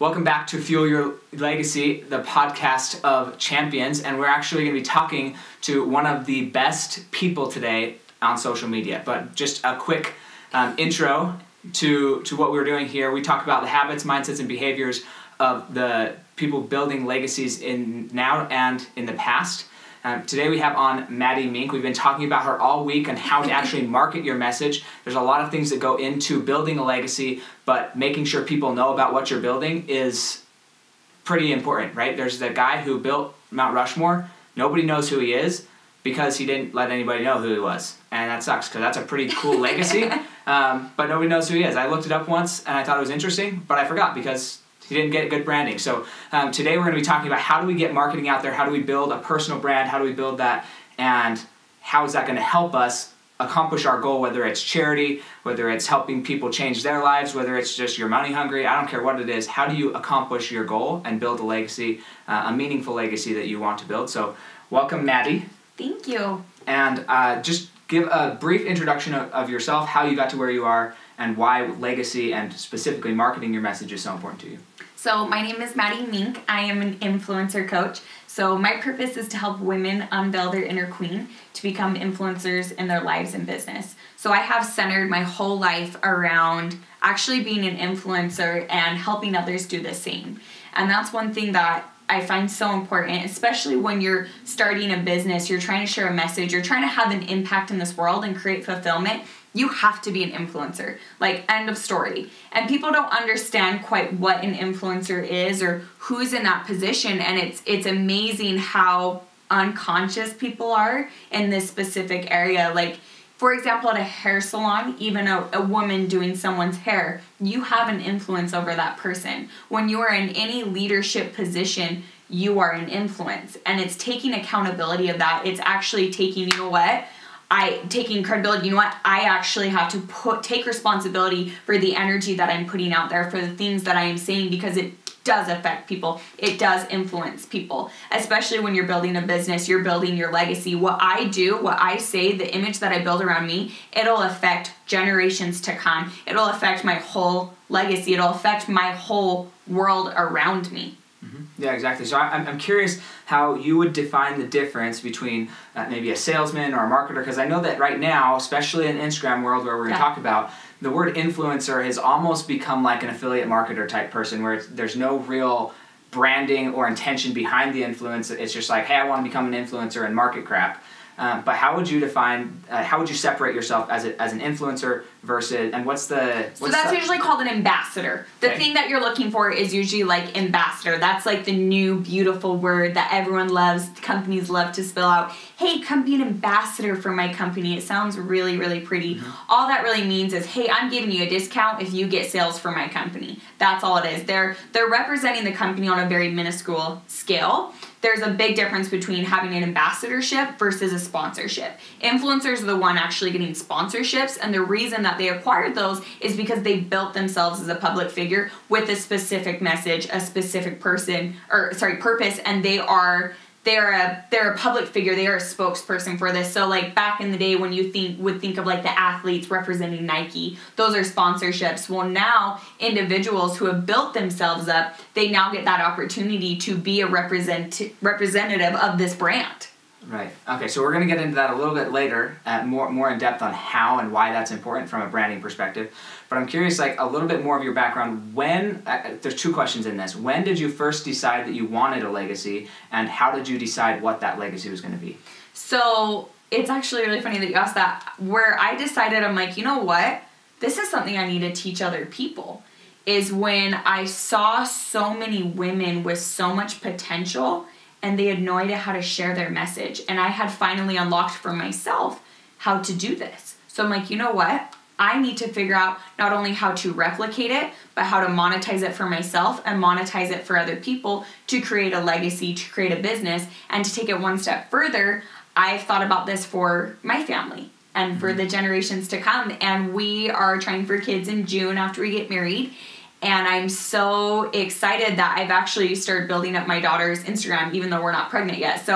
Welcome back to Fuel Your Legacy, the podcast of champions, and we're actually going to be talking to one of the best people today on social media. But just a quick intro to what we're doing here. We talk about the habits, mindsets, and behaviors of the people building legacies in now and in the past. Today we have on Maddy, Mink. We've been talking about her all week on how to actually market your message. There's a lot of things that go into building a legacy, but making sure people know about what you're building is pretty important, right? There's the guy who built Mount Rushmore. Nobody knows who he is because he didn't let anybody know who he was. And that sucks because that's a pretty cool legacy, but nobody knows who he is. I looked it up once and I thought it was interesting, but I forgot because he didn't get good branding. So today we're going to be talking about how do we get marketing out there, how do we build a personal brand, how do we build that, and how is that going to help us accomplish our goal, whether it's charity, whether it's helping people change their lives, whether it's just you're money hungry, I don't care what it is. How do you accomplish your goal and build a legacy, a meaningful legacy that you want to build? So welcome, Maddy. Thank you. And just give a brief introduction of yourself, how you got to where you are, and why legacy and specifically marketing your message is so important to you. So my name is Maddy Mink. I am an influencer coach. So my purpose is to help women unveil their inner queen to become influencers in their lives and business. So I have centered my whole life around actually being an influencer and helping others do the same. And that's one thing that I find so important, especially when you're starting a business, you're trying to share a message, you're trying to have an impact in this world and create fulfillment. You have to be an influencer, like end of story. And people don't understand quite what an influencer is or who's in that position. And it's amazing how unconscious people are in this specific area. Like, for example, at a hair salon, even a woman doing someone's hair, you have an influence over that person. When you are in any leadership position, you are an influence. And it's taking accountability of that. It's actually taking, taking credibility. You know what? I actually have to take responsibility for the energy that I'm putting out there, for the things that I am saying, because it does affect people. It does influence people, especially when you're building a business, you're building your legacy. What I do, what I say, the image that I build around me, it'll affect generations to come. It'll affect my whole legacy. It'll affect my whole world around me. Yeah, exactly. So I'm curious how you would define the difference between maybe a salesman or a marketer, because I know that right now, especially in the Instagram world where we're going to talk about, the word influencer has almost become like an affiliate marketer type person where there's no real branding or intention behind the influence. It's just like, hey, I want to become an influencer and market crap. But how would you define, how would you separate yourself as an influencer versus, and what's that's usually called an ambassador. The thing that you're looking for is usually like ambassador. That's like the new beautiful word that everyone loves, companies love to spell out. Hey, come be an ambassador for my company. It sounds really, really pretty. Mm-hmm. All that really means is, hey, I'm giving you a discount if you get sales for my company. That's all it is. They're representing the company on a very minuscule scale. There's a big difference between having an ambassadorship versus a sponsorship. Influencers are the one actually getting sponsorships, and the reason that they acquired those is because they built themselves as a public figure with a specific message, a specific purpose, and they're a public figure. They are a spokesperson for this. So like back in the day when you would think of like the athletes representing Nike, those are sponsorships. Well, now individuals who have built themselves up, they now get that opportunity to be a representative of this brand. Right. Okay, so we're going to get into that a little bit later, more in depth on how and why that's important from a branding perspective. But I'm curious, like a little bit more of your background. When there's two questions in this. When did you first decide that you wanted a legacy, and how did you decide what that legacy was going to be? So it's actually really funny that you asked that. Where I decided, I'm like, you know what? This is something I need to teach other people. Is when I saw so many women with so much potential, and they had no idea how to share their message. And I had finally unlocked for myself how to do this. So I'm like, you know what? I need to figure out not only how to replicate it, but how to monetize it for myself and monetize it for other people to create a legacy, to create a business. And to take it one step further, I've thought about this for my family and for the generations to come. And we are trying for kids in June after we get married. And I'm so excited that I've actually started building up my daughter's Instagram, even though we're not pregnant yet. So,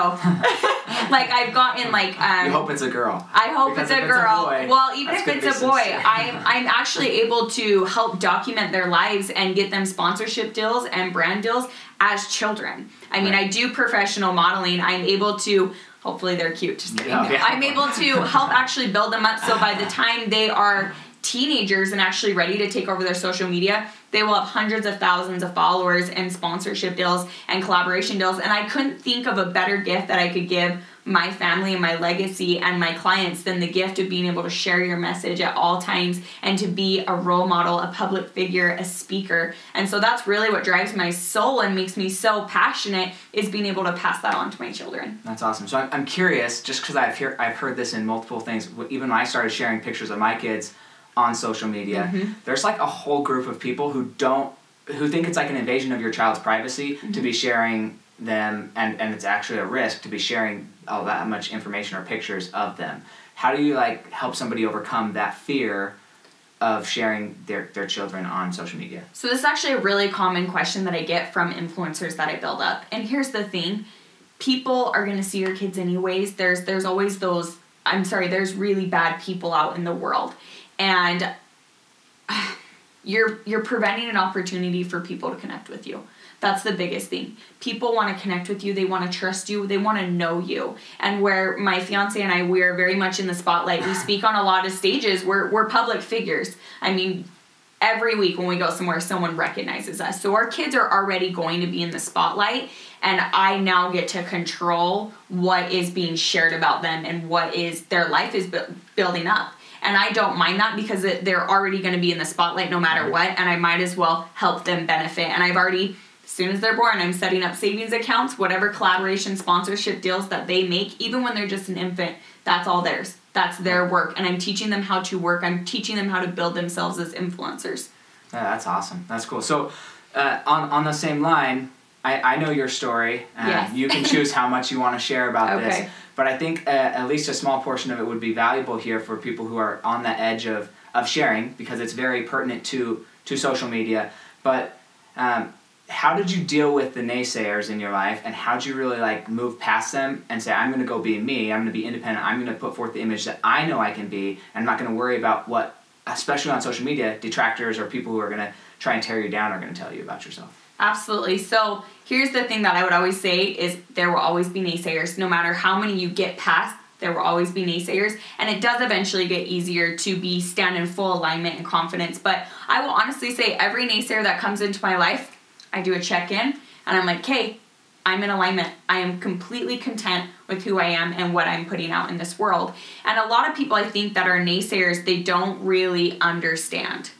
like, I've gotten, like... you hope it's a girl. I hope because it's a girl. Boy, well, even if it's a boy, I'm actually able to help document their lives and get them sponsorship deals and brand deals as children. I mean, I do professional modeling. I'm able to... Hopefully they're cute. Just kidding. Yeah. I'm able to help actually build them up so by the time they are teenagers and actually ready to take over their social media, they will have hundreds of thousands of followers and sponsorship deals and collaboration deals. And I couldn't think of a better gift that I could give my family and my legacy and my clients than the gift of being able to share your message at all times and to be a role model, a public figure, a speaker. And so that's really what drives my soul and makes me so passionate, is being able to pass that on to my children. That's awesome. So I'm curious, just because I've heard this in multiple things, even when I started sharing pictures of my kids on social media, there's like a whole group of people who think it's like an invasion of your child's privacy to be sharing them, and it's actually a risk to be sharing all that much information or pictures of them. How do you like help somebody overcome that fear of sharing their children on social media? So this is actually a really common question that I get from influencers that I build up. And here's the thing, people are going to see your kids anyways. There's always those, there's really bad people out in the world. And you're preventing an opportunity for people to connect with you. That's the biggest thing. People want to connect with you. They want to trust you. They want to know you. And where my fiance and I, we are very much in the spotlight. We speak on a lot of stages. We're public figures. I mean, every week when we go somewhere, someone recognizes us. So our kids are already going to be in the spotlight. And I now get to control what is being shared about them and what is their life is building up. And I don't mind that because they're already going to be in the spotlight no matter what. And I might as well help them benefit. And I've already... as soon as they're born, I'm setting up savings accounts, whatever collaboration, sponsorship deals that they make, even when they're just an infant, that's all theirs. That's their work. And I'm teaching them how to work. I'm teaching them how to build themselves as influencers. Yeah, that's awesome. That's cool. So on the same line, I know your story. Yes. You can choose how much you want to share about this. But I think at least a small portion of it would be valuable here for people who are on the edge of sharing, because it's very pertinent to social media. But... how did you deal with the naysayers in your life, and how did you really like move past them and say, I'm going to go be me, I'm going to be independent, I'm going to put forth the image that I know I can be, and I'm not going to worry about what, especially on social media, detractors or people who are going to try and tear you down are going to tell you about yourself? Absolutely. So here's the thing that I would always say is there will always be naysayers. No matter how many you get past, there will always be naysayers, and it does eventually get easier to stand in full alignment and confidence. But I will honestly say every naysayer that comes into my life, I do a check-in, and I'm like, okay, I'm in alignment. I am completely content with who I am and what I'm putting out in this world. And a lot of people, I think, that are naysayers, they don't really understand.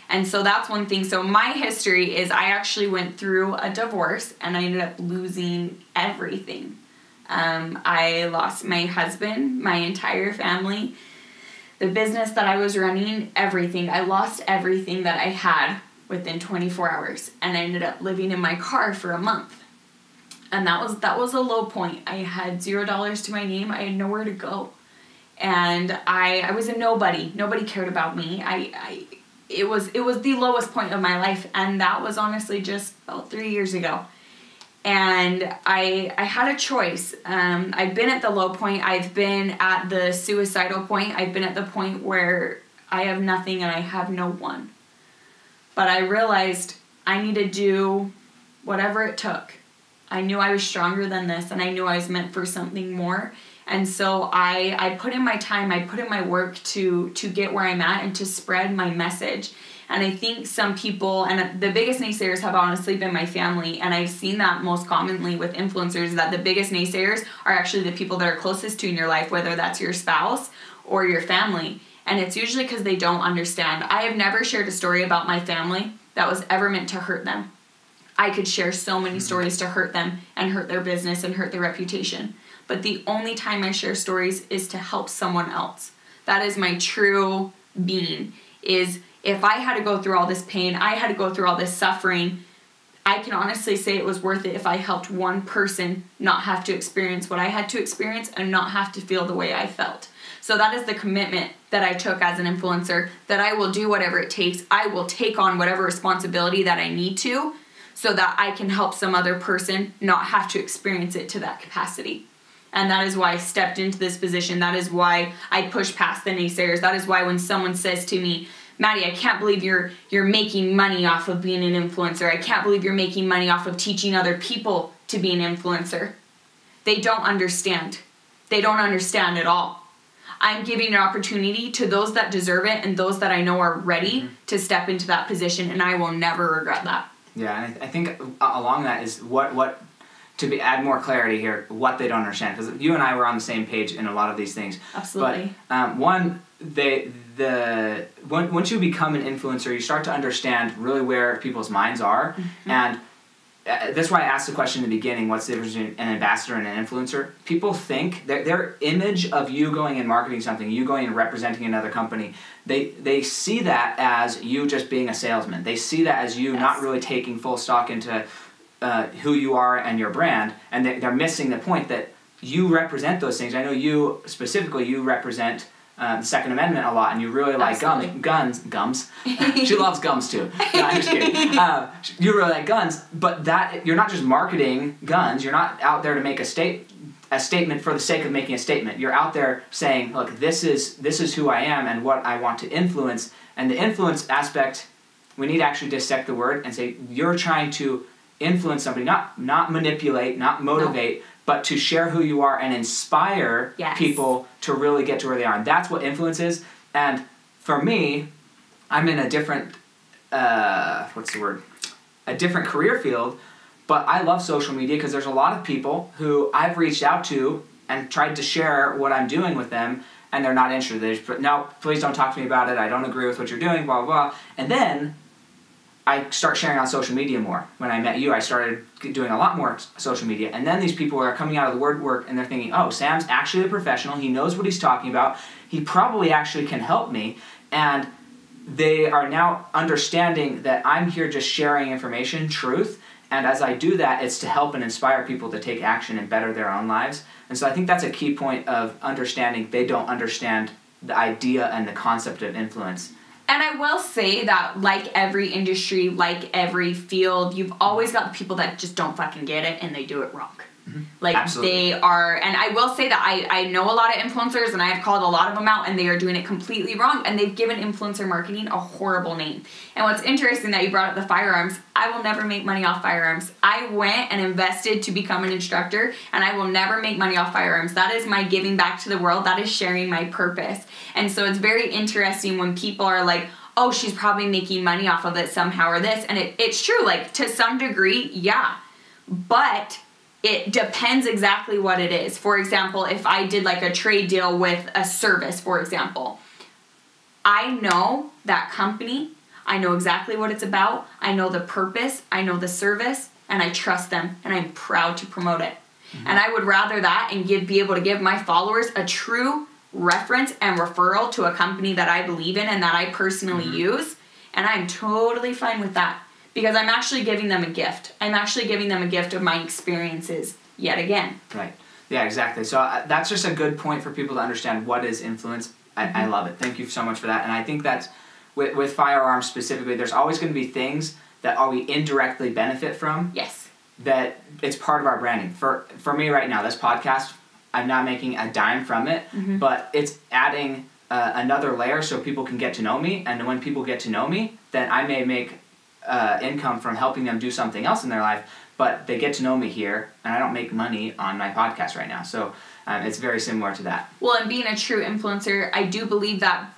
And so that's one thing. So my history is I actually went through a divorce, and I ended up losing everything. I lost my husband, my entire family, the business that I was running, everything. I lost everything that I had within 24 hours, and I ended up living in my car for a month. And that was a low point. I had $0 to my name. I had nowhere to go. And I was a nobody. Nobody cared about me. It was the lowest point of my life, and that was honestly just about 3 years ago. And I had a choice. I've been at the low point. I've been at the suicidal point. I've been at the point where I have nothing and I have no one. But I realized I need to do whatever it took. I knew I was stronger than this, and I knew I was meant for something more. And so I put in my time, I put in my work to get where I'm at and to spread my message. And I think some people, and the biggest naysayers have honestly been my family, and I've seen that most commonly with influencers, that the biggest naysayers are actually the people that are closest to you in your life, whether that's your spouse or your family. And it's usually because they don't understand. I have never shared a story about my family that was ever meant to hurt them. I could share so many stories to hurt them and hurt their business and hurt their reputation. But the only time I share stories is to help someone else. That is my true being, is if I had to go through all this pain, I had to go through all this suffering, I can honestly say it was worth it if I helped one person not have to experience what I had to experience and not have to feel the way I felt. So that is the commitment that I took as an influencer, that I will do whatever it takes. I will take on whatever responsibility that I need to so that I can help some other person not have to experience it to that capacity. And that is why I stepped into this position. That is why I pushed past the naysayers. That is why when someone says to me, Maddy, I can't believe you're making money off of being an influencer. I can't believe you're making money off of teaching other people to be an influencer. They don't understand. They don't understand at all. I'm giving an opportunity to those that deserve it and those that I know are ready to step into that position, and I will never regret that. Yeah, and I think along that is what to add more clarity here, what they don't understand, because you and I were on the same page in a lot of these things. Absolutely. But once you become an influencer, you start to understand really where people's minds are, and that's why I asked the question in the beginning, what's the difference between an ambassador and an influencer? People think their image of you going and marketing something, you going and representing another company, they see that as you just being a salesman. They see that as you not really taking full stock into who you are and your brand, and they're missing the point that you represent those things. I know you specifically, you represent the Second Amendment a lot, and you really like gums. She loves gums too. No, I'm just kidding. You really like guns, but that you're not just marketing guns. You're not out there to make a statement for the sake of making a statement. You're out there saying, look, this is who I am and what I want to influence. And the influence aspect, we need to actually dissect the word and say you're trying to influence somebody, not manipulate, not motivate, but to share who you are and inspire people to really get to where they are. And that's what influence is. And for me, I'm in a different, a different career field, but I love social media because there's a lot of people who I've reached out to and tried to share what I'm doing with them, and they're not interested. They just put, no, please don't talk to me about it. I don't agree with what you're doing, blah, blah, blah. And then I start sharing on social media more. When I met you, I started doing a lot more social media. And then these people are coming out of the word work and they're thinking, oh, Sam's actually a professional. He knows what he's talking about. He probably actually can help me. And they are now understanding that I'm here just sharing information, truth. And as I do that, it's to help and inspire people to take action and better their own lives. And so I think that's a key point of understanding they don't understand the idea and the concept of influence. And I will say that, like every industry, like every field, you've always got the people that just don't fucking get it and they do it wrong. Like, absolutely. They are, and I will say that I know a lot of influencers and I have called a lot of them out and they are doing it completely wrong, and they've given influencer marketing a horrible name. And what's interesting that you brought up the firearms, I will never make money off firearms. I went and invested to become an instructor, and I will never make money off firearms. That is my giving back to the world. That is sharing my purpose. And so it's very interesting when people are like, oh, she's probably making money off of it somehow or this. And it's true, like, to some degree, yeah. But it depends exactly what it is. For example, if I did like a trade deal with a service, for example, I know that company, I know exactly what it's about, I know the purpose, I know the service, and I trust them, and I'm proud to promote it. And I would rather that and be able to give my followers a true reference and referral to a company that I believe in and that I personally use, and I'm totally fine with that. Because I'm actually giving them a gift. I'm actually giving them a gift of my experiences yet again. Right. Yeah, exactly. So that's just a good point for people to understand what is influence. I love it. Thank you so much for that. And I think that's, with firearms specifically, there's always going to be things that we indirectly benefit from. Yes. That it's part of our branding. For me right now, this podcast, I'm not making a dime from it, but it's adding another layer so people can get to know me. And when people get to know me, then I may make income from helping them do something else in their life, but they get to know me here, and I don't make money on my podcast right now. So it's very similar to that. Well, and being a true influencer, I do believe that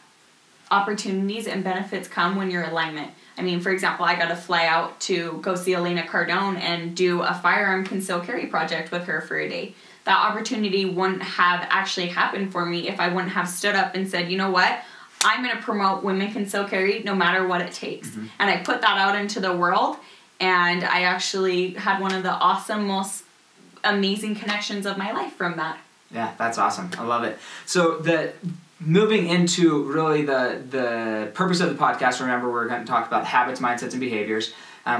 opportunities and benefits come when you're in alignment. I mean, for example, I got to fly out to go see Elena Cardone and do a firearm conceal carry project with her for a day. That opportunity wouldn't have actually happened for me if I wouldn't have stood up and said, you know what? I'm going to promote women conceal carry no matter what it takes. And I put that out into the world, and I actually had one of the awesome, most amazing connections of my life from that. Yeah, that's awesome. I love it. So moving into really the purpose of the podcast, remember we're going to talk about habits, mindsets, and behaviors.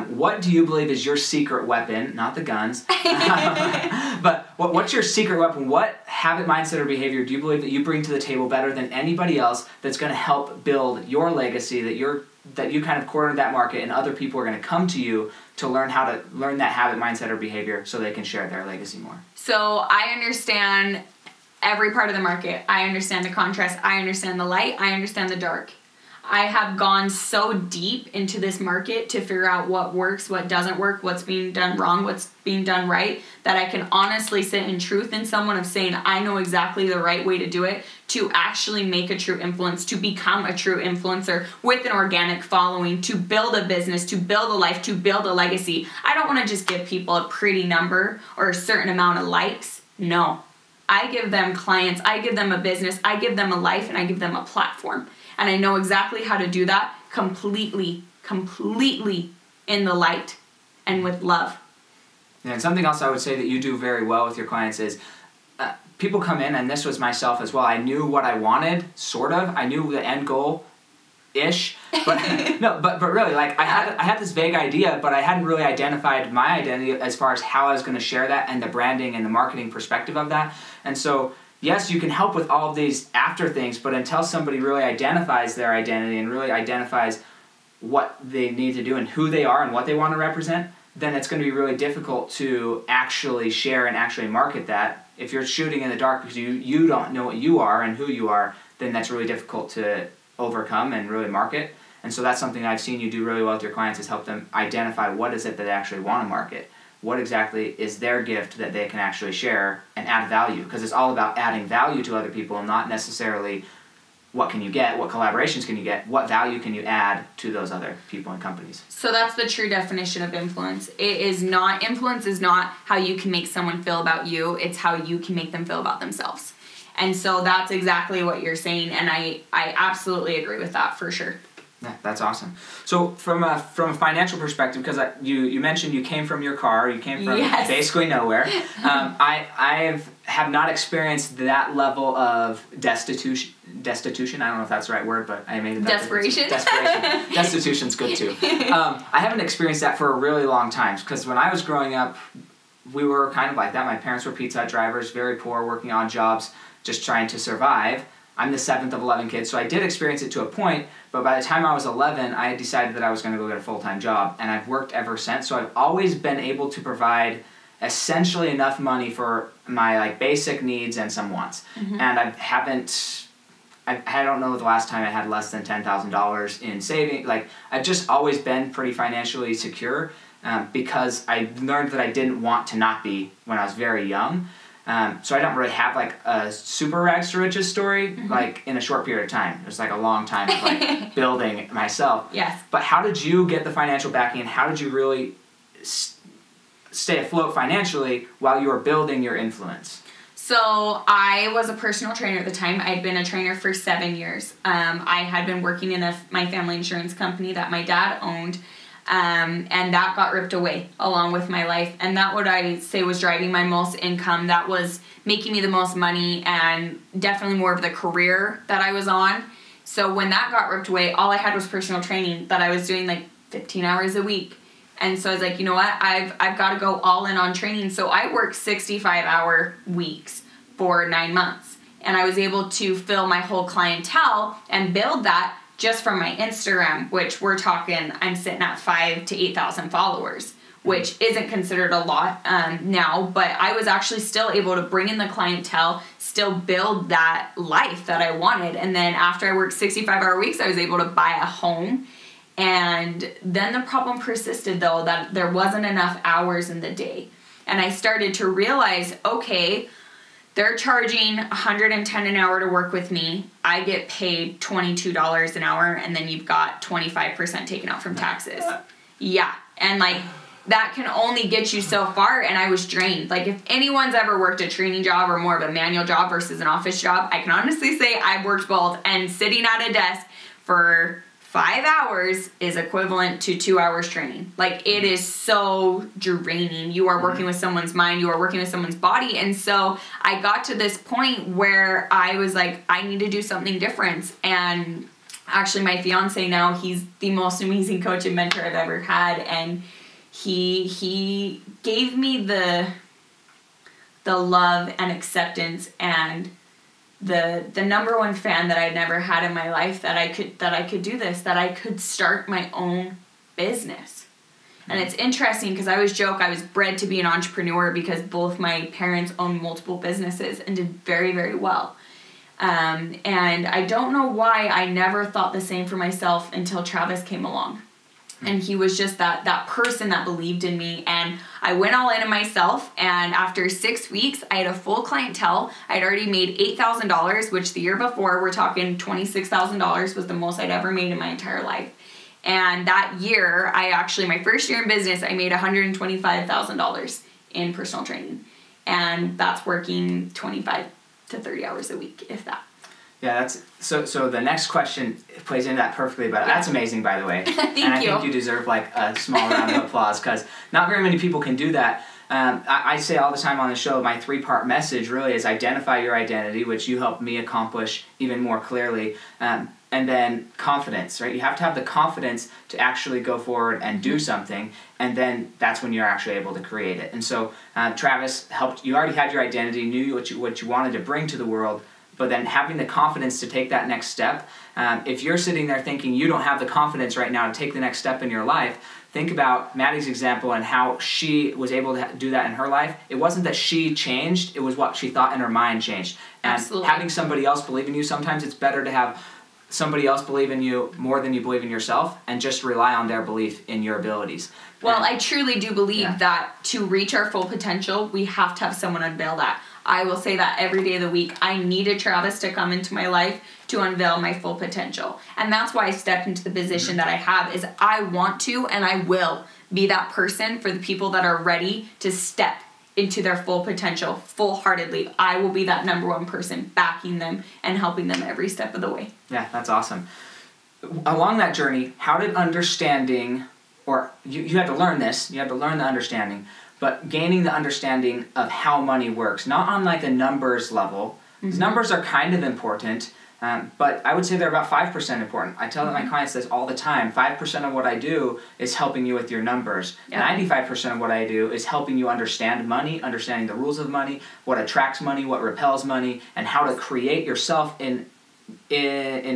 What do you believe is your secret weapon? Not the guns. But what's your secret weapon? What habit, mindset, or behavior do you believe that you bring to the table better than anybody else that's going to help build your legacy, that you kind of cornered that market and other people are going to come to you to learn how to learn that habit, mindset, or behavior so they can share their legacy more? So I understand every part of the market. I understand the contrast. I understand the light. I understand the dark. I have gone so deep into this market to figure out what works, what doesn't work, what's being done wrong, what's being done right, that I can honestly sit in truth in someone of saying, I know exactly the right way to do it, to actually make a true influence, to become a true influencer with an organic following, to build a business, to build a life, to build a legacy. I don't want to just give people a pretty number or a certain amount of likes. No. I give them clients, I give them a business, I give them a life, and I give them a platform. And I know exactly how to do that completely in the light and with love. Yeah, and something else I would say that you do very well with your clients is people come in, and this was myself as well. I knew what I wanted, sort of. I knew the end goal-ish. But no, but really, like I had this vague idea, but I hadn't really identified my identity as far as how I was going to share that and the branding and the marketing perspective of that. And so yes, you can help with all of these after things, but until somebody really identifies their identity and really identifies what they need to do and who they are and what they want to represent, then it's going to be really difficult to actually share and actually market that. If you're shooting in the dark because you don't know what you are and who you are, then that's really difficult to overcome and really market. And so that's something I've seen you do really well with your clients, is help them identify what is it that they actually want to market. What exactly is their gift that they can actually share and add value? Because it's all about adding value to other people, and not necessarily what can you get, what collaborations can you get, what value can you add to those other people and companies. So that's the true definition of influence. Influence is not how you can make someone feel about you, it's how you can make them feel about themselves. And so that's exactly what you're saying, and I absolutely agree with that for sure. Yeah, that's awesome. So from a financial perspective, because you mentioned you came from your car, you came from basically nowhere. I have not experienced that level of destitution. I don't know if that's the right word, but I made it. Desperation. Destitution's good too. I haven't experienced that for a really long time, because when I was growing up, we were kind of like that. My parents were Pizza Hut drivers, very poor, working odd jobs, just trying to survive. I'm the 7th of 11 kids, so I did experience it to a point, but by the time I was 11, I had decided that I was going to go get a full-time job, and I've worked ever since. So I've always been able to provide essentially enough money for my basic needs and some wants. Mm-hmm. And I don't know the last time I had less than $10,000 in saving. I've just always been pretty financially secure because I learned that I didn't want to not be when I was very young. So I don't really have a super rags to riches story, in a short period of time. It was a long time of building myself. Yes. But how did you get the financial backing, and how did you really stay afloat financially while you were building your influence? So I was a personal trainer at the time. I'd been a trainer for 7 years. I had been working in my family insurance company that my dad owned. And that got ripped away along with my life. And that, what I say, was driving my most income. That was making me the most money, and definitely more of the career that I was on. So when that got ripped away, all I had was personal training that I was doing 15 hours a week. And so I was like, you know what? I've got to go all in on training. So I worked 65-hour weeks for 9 months. And I was able to fill my whole clientele and build that just from my Instagram, which we're talking, I'm sitting at 5,000 to 8,000 followers, which isn't considered a lot now, but I was actually still able to bring in the clientele, still build that life that I wanted. And then after I worked 65-hour weeks, I was able to buy a home. And then the problem persisted, though, that there wasn't enough hours in the day. And I started to realize, okay, they're charging $110 an hour to work with me. I get paid $22 an hour, and then you've got 25% taken out from taxes. Yeah, and that can only get you so far, and I was drained. If anyone's ever worked a training job or more of a manual job versus an office job, I can honestly say I've worked both, and sitting at a desk for 5 hours is equivalent to 2 hours training. It is so draining. You are working with someone's mind, you are working with someone's body. And so I got to this point where I was like, I need to do something different. And actually my fiance now, he's the most amazing coach and mentor I've ever had, and he gave me the love and acceptance and the number one fan that I'd never had in my life, that I could do this, that I could start my own business. And it's interesting because I always joke I was bred to be an entrepreneur because both my parents owned multiple businesses and did very, very well. And I don't know why I never thought the same for myself until Travis came along. And he was just that person that believed in me. And I went all in on myself. And after 6 weeks, I had a full clientele. I'd already made $8,000, which the year before, we're talking $26,000 was the most I'd ever made in my entire life. And that year, my first year in business, I made $125,000 in personal training. And that's working 25 to 30 hours a week, if that. Yeah, that's so the next question plays into that perfectly, but that's amazing, by the way. Thank you. And I think you deserve like a small round of applause because not very many people can do that. I say all the time on the show, my 3-part message really is identify your identity, which you helped me accomplish even more clearly, and then confidence, right? You have to have the confidence to actually go forward and do something, and then that's when you're actually able to create it. And so Travis helped, you already had your identity, knew what you wanted to bring to the world, but then having the confidence to take that next step. If you're sitting there thinking you don't have the confidence right now to take the next step in your life, think about Maddy's example and how she was able to do that in her life. It wasn't that she changed, it was what she thought in her mind changed. And Absolutely. Having somebody else believe in you, sometimes it's better to have somebody else believe in you more than you believe in yourself and just rely on their belief in your abilities. Well, I truly do believe that to reach our full potential, we have to have someone unveil that. I will say that every day of the week. I needed Travis to come into my life to unveil my full potential. And that's why I stepped into the position that I have, is I want to and I will be that person for the people that are ready to step into their full potential full-heartedly. I will be that number one person backing them and helping them every step of the way. Yeah, that's awesome. Along that journey, how did understanding, or you had to learn this, you had to learn the understanding, but gaining the understanding of how money works, not on like a numbers level. Mm-hmm. Numbers are kind of important, but I would say they're about 5% important. I tell my clients this all the time. 5% of what I do is helping you with your numbers. Yep. 95% of what I do is helping you understand money, understanding the rules of money, what attracts money, what repels money, and how to create yourself in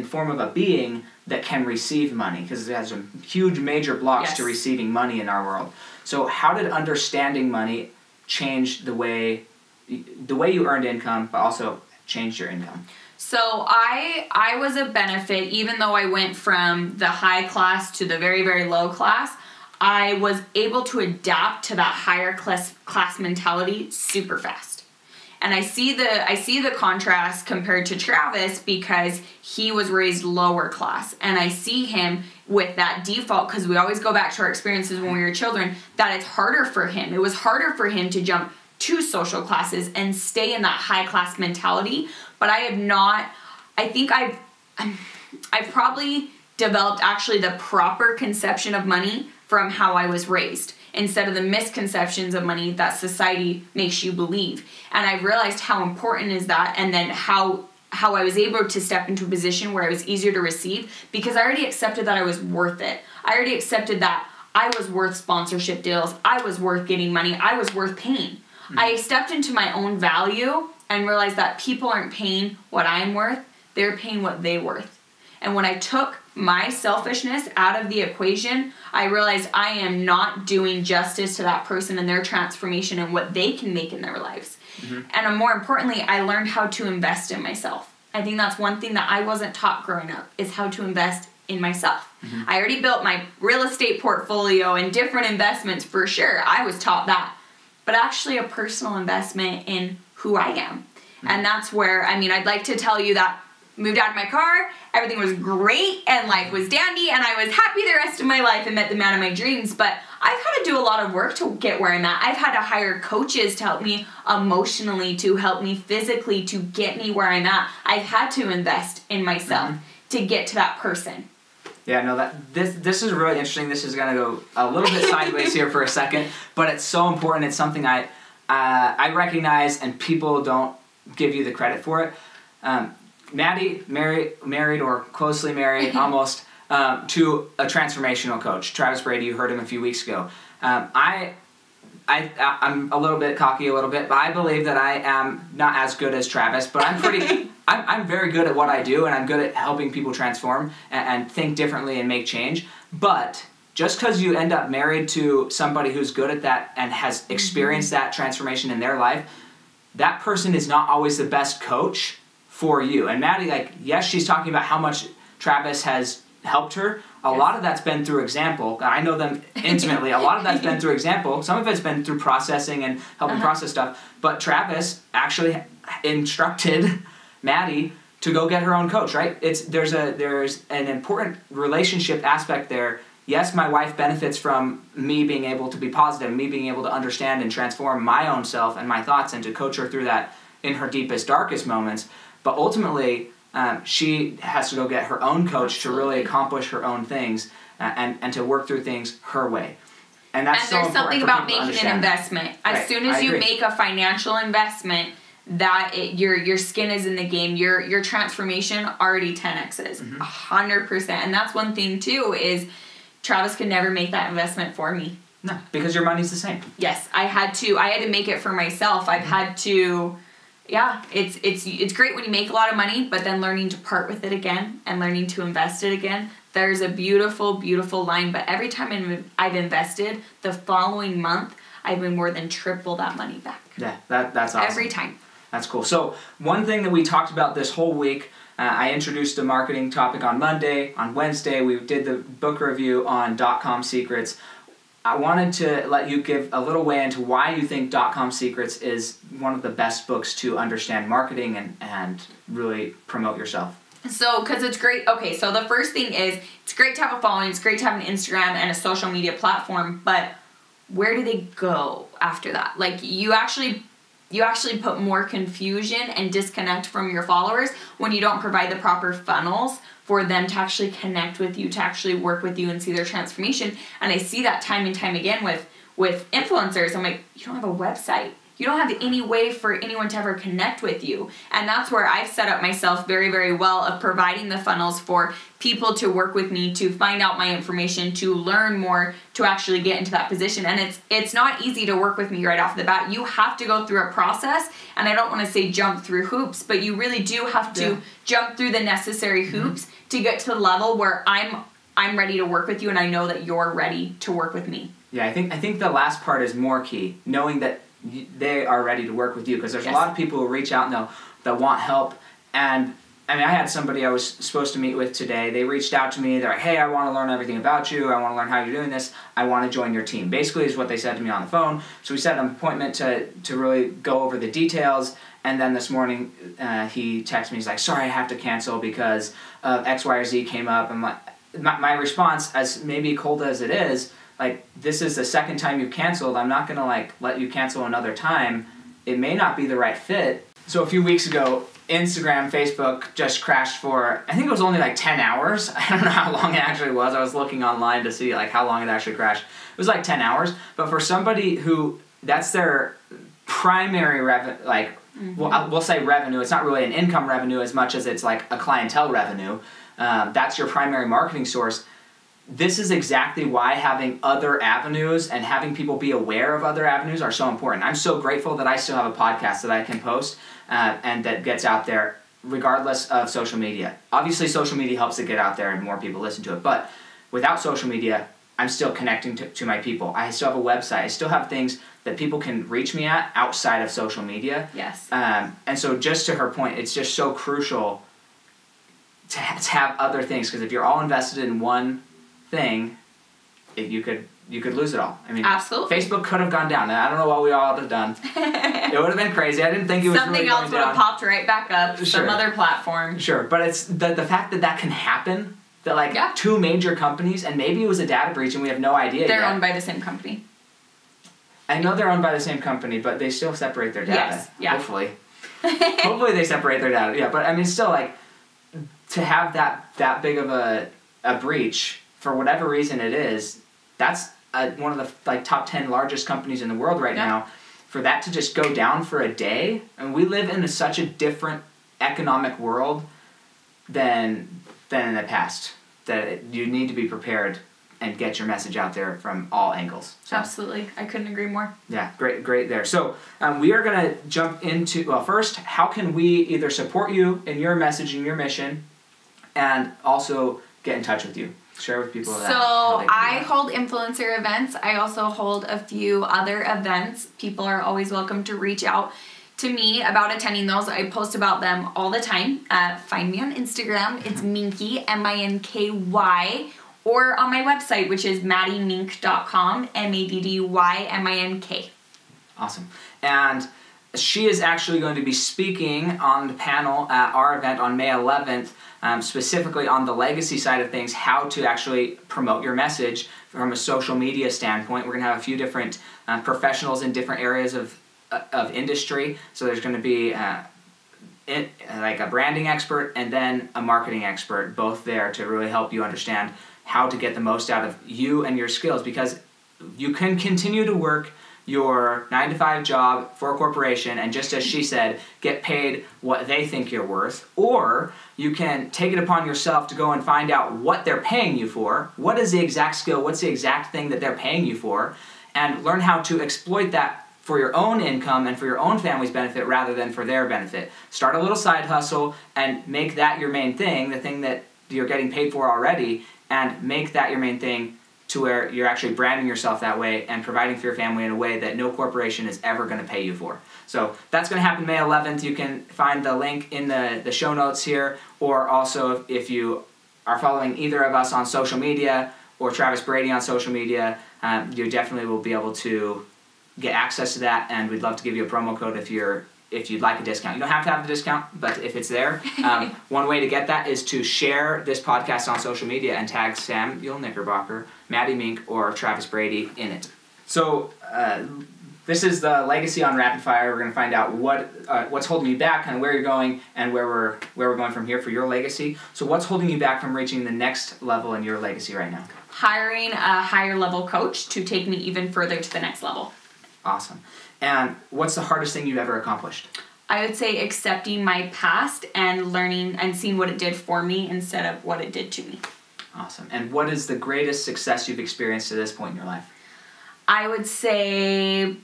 form of a being that can receive money, because it has some huge major blocks to receiving money in our world. So how did understanding money change the way you earned income, but also changed your income? So I was a benefit, even though I went from the high class to the very, very low class, I was able to adapt to that higher class mentality super fast. And I see the contrast compared to Travis because he was raised lower class. And I see him with that default, because we always go back to our experiences when we were children, that it's harder for him. It was harder for him to jump 2 social classes and stay in that high class mentality. But I have not, I think I've probably developed actually the proper conception of money from how I was raised, instead of the misconceptions of money that society makes you believe. And I realized how important is that, and then how I was able to step into a position where I was easier to receive, because I already accepted that I was worth it. I already accepted that I was worth sponsorship deals. I was worth getting money. I was worth paying. Mm-hmm. I stepped into my own value and realized that people aren't paying what I'm worth. They're paying what they're worth. And when I took my selfishness out of the equation, I realized I am not doing justice to that person and their transformation and what they can make in their lives. Mm-hmm. And more importantly, I learned how to invest in myself. I think that's one thing that I wasn't taught growing up, is how to invest in myself. Mm-hmm. I already built my real estate portfolio and different investments for sure. I was taught that. But actually a personal investment in who I am. Mm-hmm. And that's where, I'd like to tell you that moved out of my car, everything was great, and life was dandy, and I was happy the rest of my life and met the man of my dreams. But I've had to do a lot of work to get where I'm at. I've had to hire coaches to help me emotionally, to help me physically, to get me where I'm at. I've had to invest in myself to get to that person. Yeah, no, this is really interesting. This is going to go a little bit sideways here for a second, but it's so important. It's something I recognize, and people don't give you the credit for it. Maddy, married or closely married, almost, to a transformational coach. Travis Brady, you heard him a few weeks ago. I'm a little bit cocky, a little bit, but I believe that I am not as good as Travis, but I'm very good at what I do, and I'm good at helping people transform and think differently and make change. But just because you end up married to somebody who's good at that and has experienced that transformation in their life, that person is not always the best coach for you. And Maddy, like, yes, she's talking about how much Travis has helped her. A lot of that's been through example. I know them intimately. A lot of that's been through example. Some of it's been through processing and helping process stuff. But Travis actually instructed Maddy to go get her own coach, right? There's an important relationship aspect there. Yes, my wife benefits from me being able to be positive, me being able to understand and transform my own self and my thoughts and to coach her through that in her deepest, darkest moments. But ultimately, she has to go get her own coach to really accomplish her own things and to work through things her way. And that's so important. And there's something about making an investment. As soon as you make a financial investment, that your skin is in the game. Your transformation already 10x's, 100%. And that's one thing too is Travis could never make that investment for me. No, because your money's the same. Yes, I had to make it for myself. I've had to. Yeah, it's great when you make a lot of money, but then learning to part with it again and learning to invest it again. There's a beautiful, beautiful line, but every time I've invested, the following month, I've been more than triple that money back. Yeah, that's awesome. Every time. That's cool. So one thing that we talked about this whole week, I introduced a marketing topic on Monday. On Wednesday, we did the book review on .com Secrets. I wanted to let you give a little way into why you think .com Secrets is one of the best books to understand marketing and really promote yourself. So, because it's great. Okay, so the first thing is it's great to have a following. It's great to have an Instagram and a social media platform, but where do they go after that? Like, you actually put more confusion and disconnect from your followers when you don't provide the proper funnels for them to actually connect with you, to actually work with you and see their transformation. And I see that time and time again with influencers. I'm like, you don't have a website. You don't have any way for anyone to ever connect with you. And that's where I've set up myself very, very well of providing the funnels for people to work with me, to find out my information, to learn more, to actually get into that position. And it's not easy to work with me right off the bat. You have to go through a process, and I don't want to say jump through hoops, but you really do have to jump through the necessary hoops to get to the level where I'm ready to work with you and I know that you're ready to work with me. Yeah, I think the last part is more key, knowing that they are ready to work with you, because there's a lot of people who reach out and that want help. And I mean, I had somebody I was supposed to meet with today. They reached out to me. They're like, hey, I want to learn everything about you. I want to learn how you're doing this. I want to join your team. Basically is what they said to me on the phone. So we set an appointment to really go over the details. And then this morning he texted me. He's like, sorry, I have to cancel because X, Y, or Z came up. And my response, as maybe cold as it is, like, this is the second time you've canceled. I'm not going to, let you cancel another time. It may not be the right fit. So a few weeks ago, Instagram, Facebook just crashed for, I think it was only 10 hours. I don't know how long it actually was. I was looking online to see, how long it actually crashed. It was 10 hours. But for somebody who, that's their primary revenue, we'll say revenue. It's not really an income revenue as much as it's a clientele revenue. That's your primary marketing source. This is exactly why having other avenues and having people be aware of other avenues are so important. I'm so grateful that I still have a podcast that I can post and that gets out there regardless of social media. Obviously, social media helps it get out there and more people listen to it. But without social media, I'm still connecting to my people. I still have a website. I still have things that people can reach me at outside of social media. Yes. And so just to her point, it's just so crucial to have other things, because if you're all invested in one thing, you could lose it all. I mean, absolutely. Facebook could have gone down. I don't know what we all would have done. It would have been crazy. I didn't think it was something really else would have popped right back up. Sure. Some other platform. Sure, but it's the fact that can happen. That two major companies, and maybe it was a data breach and we have no idea. They're owned by the same company. I know they're owned by the same company, but they still separate their data. Yes. Yeah. Hopefully they separate their data. Yeah, but I mean, still, to have that big of a breach, for whatever reason it is, that's one of the top 10 largest companies in the world right now. For that to just go down for a day, and we live in such a different economic world than in the past. That you need to be prepared and get your message out there from all angles. So, absolutely. I couldn't agree more. Yeah, great there. So we are going to jump into, well, first, how can we either support you in your message and your mission, and also get in touch with you? Share with people that. So I hold influencer events. I also hold a few other events. People are always welcome to reach out to me about attending those. I post about them all the time. Find me on Instagram. It's Minky, Minky, or on my website, which is maddymink.com, MADDYMINK. Awesome. And she is actually going to be speaking on the panel at our event on May 11th, specifically on the legacy side of things, how to actually promote your message from a social media standpoint. We're going to have a few different professionals in different areas of industry. So there's going to be like a branding expert and then a marketing expert, both there to really help you understand how to get the most out of you and your skills, because you can continue to work your 9-to-5 job for a corporation and, just as she said, get paid what they think you're worth, or you can take it upon yourself to go and find out what they're paying you for, what is the exact skill, what's the exact thing that they're paying you for, and learn how to exploit that for your own income and for your own family's benefit rather than for their benefit. Start a little side hustle and make that your main thing, the thing that you're getting paid for already, and make that your main thing to where you're actually branding yourself that way and providing for your family in a way that no corporation is ever going to pay you for. So that's going to happen May 11th. You can find the link in the show notes here, or also if you are following either of us on social media or Travis Brady on social media, you definitely will be able to get access to that, and we'd love to give you a promo code if you'd like a discount. You don't have to have the discount, but if it's there, one way to get that is to share this podcast on social media and tag Samuel Knickerbocker, Maddy Mink, or Travis Brady in it. So this is the legacy on Rapid Fire. We're going to find out what's holding you back, kind of where you're going, and where we're going from here for your legacy. So what's holding you back from reaching the next level in your legacy right now? Hiring a higher level coach to take me even further to the next level. Awesome. And what's the hardest thing you've ever accomplished? I would say accepting my past and learning and seeing what it did for me instead of what it did to me. Awesome. And what is the greatest success you've experienced to this point in your life? I would say,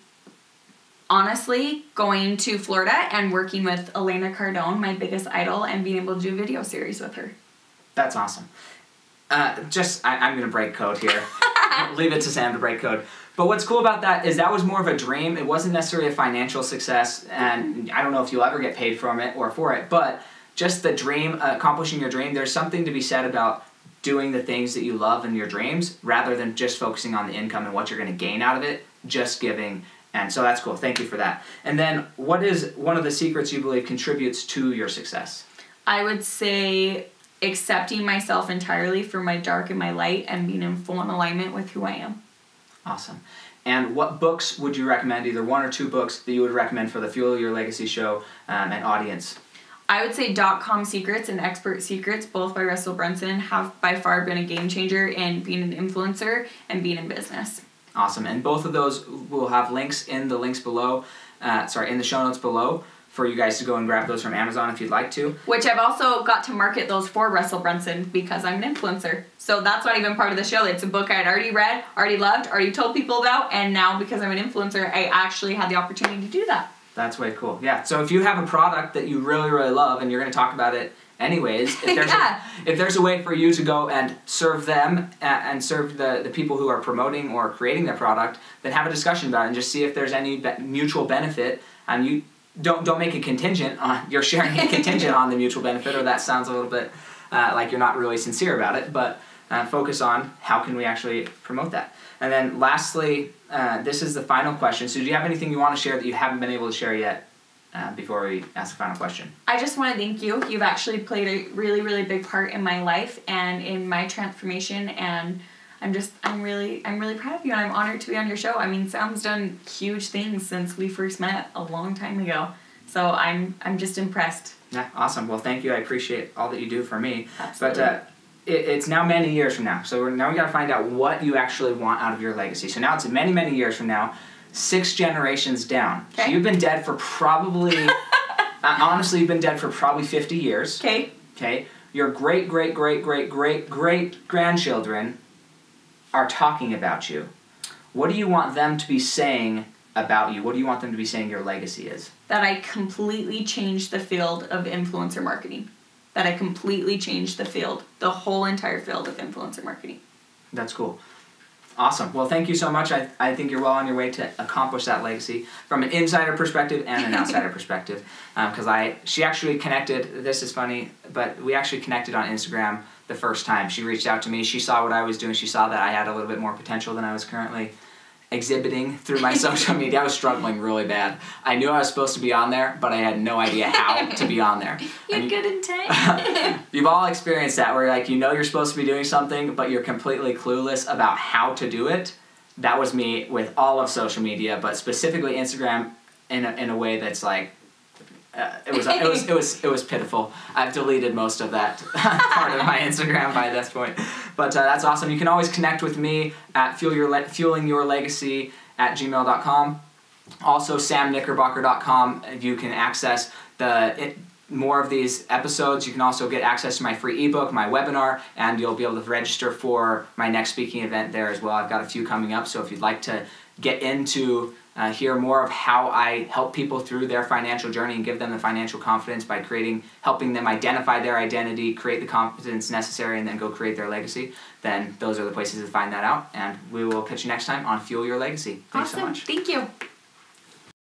honestly, going to Florida and working with Elena Cardone, my biggest idol, and being able to do a video series with her. That's awesome. I'm going to break code here. Leave it to Sam to break code. But what's cool about that is that was more of a dream. It wasn't necessarily a financial success, and I don't know if you'll ever get paid from it or for it, but just the dream, accomplishing your dream, there's something to be said about doing the things that you love in your dreams rather than just focusing on the income and what you're going to gain out of it, just giving. And so that's cool. Thank you for that. And then what is one of the secrets you believe contributes to your success? I would say accepting myself entirely for my dark and my light and being in full alignment with who I am. Awesome. And what books would you recommend, either one or two books that you would recommend for the Fuel Your Legacy show and audience? I would say .com Secrets and Expert Secrets, both by Russell Brunson, have by far been a game changer in being an influencer and being in business. Awesome. And both of those will have links in the links below, in the show notes below, for you guys to go and grab those from Amazon if you'd like to. Which I've also got to market those for Russell Brunson because I'm an influencer. So that's not even part of the show. It's a book I had already read, already loved, already told people about, and now because I'm an influencer, I actually had the opportunity to do that. That's way cool. Yeah. So if you have a product that you really, really love and you're going to talk about it anyways, if there's a way for you to go and serve them and serve the people who are promoting or creating their product, then have a discussion about it and just see if there's any mutual benefit. And you don't make a contingent on, you're sharing a contingent on the mutual benefit, or that sounds a little bit like you're not really sincere about it, but focus on how can we actually promote that. And then lastly, this is the final question. So do you have anything you want to share that you haven't been able to share yet before we ask the final question? I just want to thank you. You've actually played a really, really big part in my life and in my transformation, and I'm really proud of you, and I'm honored to be on your show. I mean, Sam's done huge things since we first met a long time ago. So I'm just impressed. Yeah, awesome. Well, thank you. I appreciate all that you do for me. Absolutely. But it's now many years from now. So now we got to find out what you actually want out of your legacy. So now it's many, many years from now, 6 generations down. Okay. So you've been dead for probably, honestly, you've been dead for probably 50 years. Okay. Okay. your great-great-great-great-great-great-grandchildren are talking about you, what do you want them to be saying about you? What do you want them to be saying your legacy is? That I completely changed the field of influencer marketing. That I completely changed the whole entire field of influencer marketing. That's cool. Awesome. Well, thank you so much. I think you're well on your way to accomplish that legacy from an insider perspective and an outsider perspective. Because she actually connected, this is funny, but we actually connected on Instagram the first time. She reached out to me. She saw what I was doing. She saw that I had a little bit more potential than I was currently exhibiting through my social media. I was struggling really bad. I knew I was supposed to be on there, but I had no idea how to be on there. You had good intent. You've all experienced that where like you're supposed to be doing something, but you're completely clueless about how to do it. That was me with all of social media, but specifically Instagram in a way that's like it was pitiful. I've deleted most of that part of my Instagram by this point. But that's awesome. You can always connect with me at fuelingyourlegacy@gmail.com. Also, samknickerbocker.com. You can access more of these episodes. You can also get access to my free ebook, my webinar, and you'll be able to register for my next speaking event there as well. I've got a few coming up, so if you'd like to get into hear more of how I help people through their financial journey and give them the financial confidence by helping them identify their identity, create the confidence necessary, and then go create their legacy, then those are the places to find that out. And we will catch you next time on Fuel Your Legacy. Thanks so much. Thank you.